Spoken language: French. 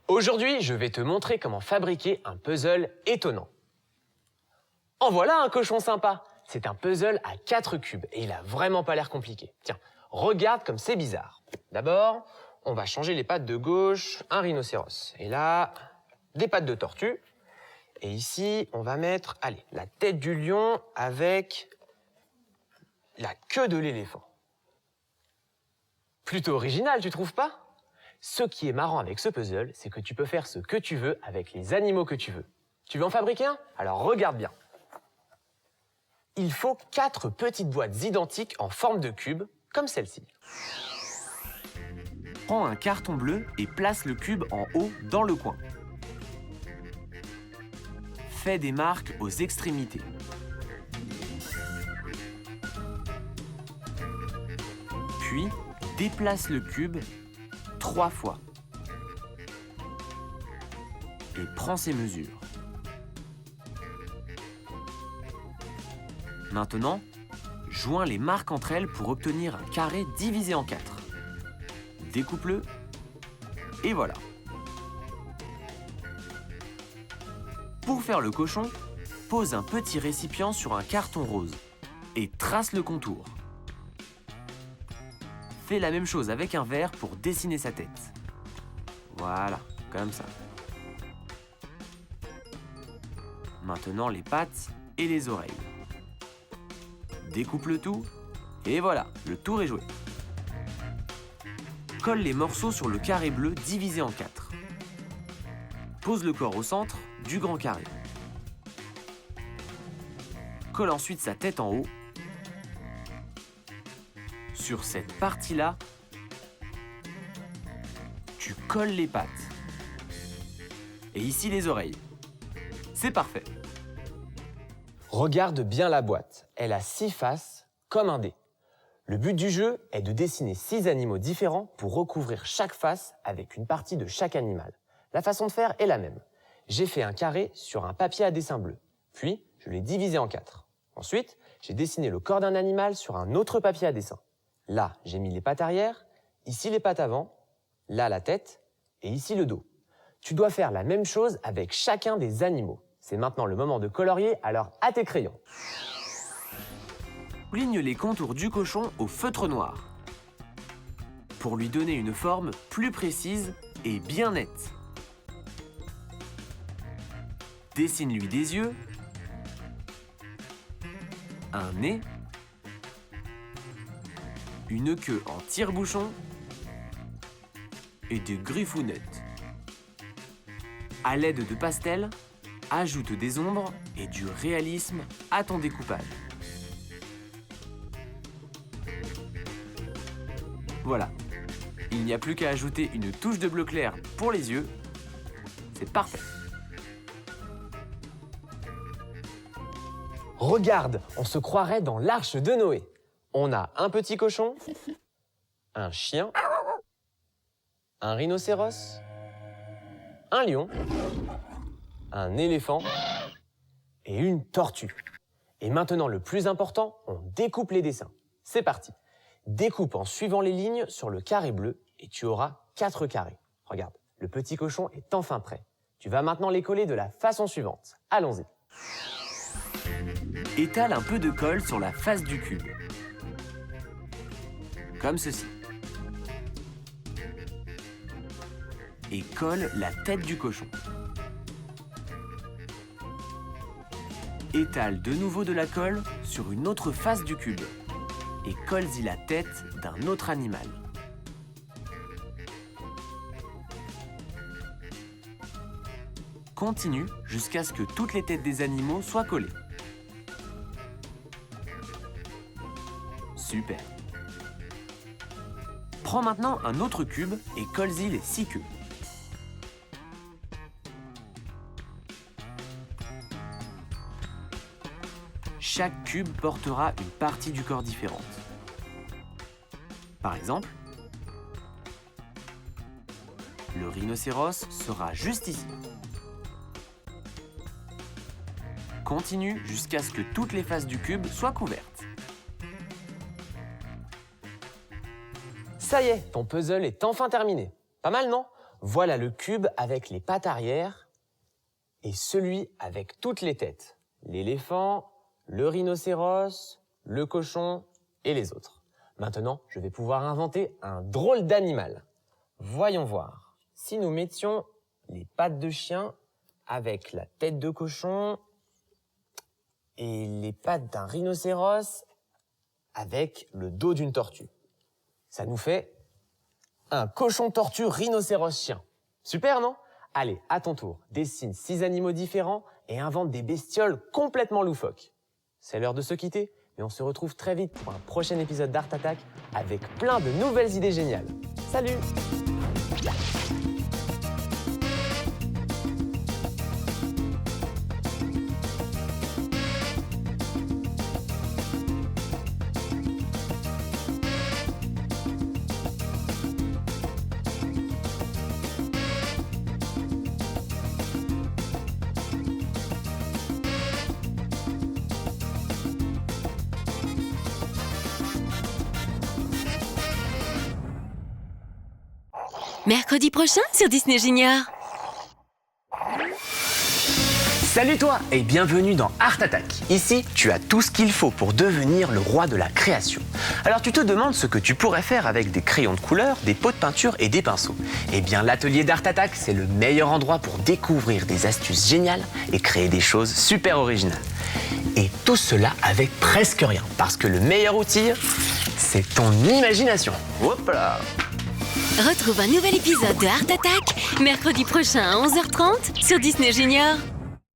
Aujourd'hui, je vais te montrer comment fabriquer un puzzle étonnant. En voilà un cochon sympa. C'est un puzzle à 4 cubes et il a vraiment pas l'air compliqué. Tiens, regarde comme c'est bizarre. D'abord, on va changer les pattes de gauche, un rhinocéros. Et là, des pattes de tortue. Et ici, on va mettre, allez, la tête du lion avec la queue de l'éléphant. Plutôt original, tu trouves pas ? Ce qui est marrant avec ce puzzle, c'est que tu peux faire ce que tu veux avec les animaux que tu veux. Tu veux en fabriquer un? Alors regarde bien. Il faut 4 petites boîtes identiques en forme de cube, comme celle-ci. Prends un carton bleu et place le cube en haut dans le coin. Fais des marques aux extrémités. Puis, déplace le cube 3 fois. Et prends ses mesures. Maintenant, joins les marques entre elles pour obtenir un carré divisé en 4. Découpe-le et voilà. Pour faire le cochon, pose un petit récipient sur un carton rose et trace le contour. Fais la même chose avec un verre pour dessiner sa tête. Voilà, comme ça. Maintenant les pattes et les oreilles. Découpe le tout et voilà, le tour est joué. Colle les morceaux sur le carré bleu divisé en 4. Pose le corps au centre du grand carré. Colle ensuite sa tête en haut. Sur cette partie-là, tu colles les pattes. Et ici les oreilles. C'est parfait. Regarde bien la boîte. Elle a 6 faces, comme un dé. Le but du jeu est de dessiner 6 animaux différents pour recouvrir chaque face avec une partie de chaque animal. La façon de faire est la même. J'ai fait un carré sur un papier à dessin bleu. Puis, je l'ai divisé en 4. Ensuite, j'ai dessiné le corps d'un animal sur un autre papier à dessin. Là, j'ai mis les pattes arrière, ici les pattes avant, là la tête et ici le dos. Tu dois faire la même chose avec chacun des animaux. C'est maintenant le moment de colorier, alors à tes crayons. Ligne les contours du cochon au feutre noir pour lui donner une forme plus précise et bien nette. Dessine-lui des yeux, un nez, une queue en tire-bouchon et des griffounettes. À l'aide de pastels, ajoute des ombres et du réalisme à ton découpage. Voilà, il n'y a plus qu'à ajouter une touche de bleu clair pour les yeux. C'est parfait. Regarde, on se croirait dans l'arche de Noé. On a un petit cochon, un chien, un rhinocéros, un lion, un éléphant et une tortue. Et maintenant, le plus important, on découpe les dessins. C'est parti. Découpe en suivant les lignes sur le carré bleu et tu auras 4 carrés. Regarde, le petit cochon est enfin prêt. Tu vas maintenant les coller de la façon suivante. Allons-y. Étale un peu de colle sur la face du cube. Comme ceci. Et colle la tête du cochon. Étale de nouveau de la colle sur une autre face du cube. Et colle-y la tête d'un autre animal. Continue jusqu'à ce que toutes les têtes des animaux soient collées. Super. Prends maintenant un autre cube et colle-y les 6 queues. chaque cube portera une partie du corps différente. Par exemple, le rhinocéros sera juste ici. Continue jusqu'à ce que toutes les faces du cube soient couvertes. Ça y est, ton puzzle est enfin terminé. Pas mal, non? Voilà le cube avec les pattes arrière et celui avec toutes les têtes. L'éléphant, le rhinocéros, le cochon et les autres. Maintenant, je vais pouvoir inventer un drôle d'animal. Voyons voir. Si nous mettions les pattes de chien avec la tête de cochon et les pattes d'un rhinocéros avec le dos d'une tortue. Ça nous fait un cochon tortue rhinocéros chien. Super, non? Allez, à ton tour, dessine 6 animaux différents et invente des bestioles complètement loufoques. C'est l'heure de se quitter, mais on se retrouve très vite pour un prochain épisode d'Art Attack avec plein de nouvelles idées géniales. Salut! Mercredi prochain sur Disney Junior. Salut toi et bienvenue dans Art Attack. Ici, tu as tout ce qu'il faut pour devenir le roi de la création. Alors tu te demandes ce que tu pourrais faire avec des crayons de couleur, des pots de peinture et des pinceaux. Eh bien l'atelier d'Art Attack, c'est le meilleur endroit pour découvrir des astuces géniales et créer des choses super originales. Et tout cela avec presque rien, parce que le meilleur outil, c'est ton imagination. Hop là! Retrouve un nouvel épisode de Art Attack mercredi prochain à 11h30 sur Disney Junior.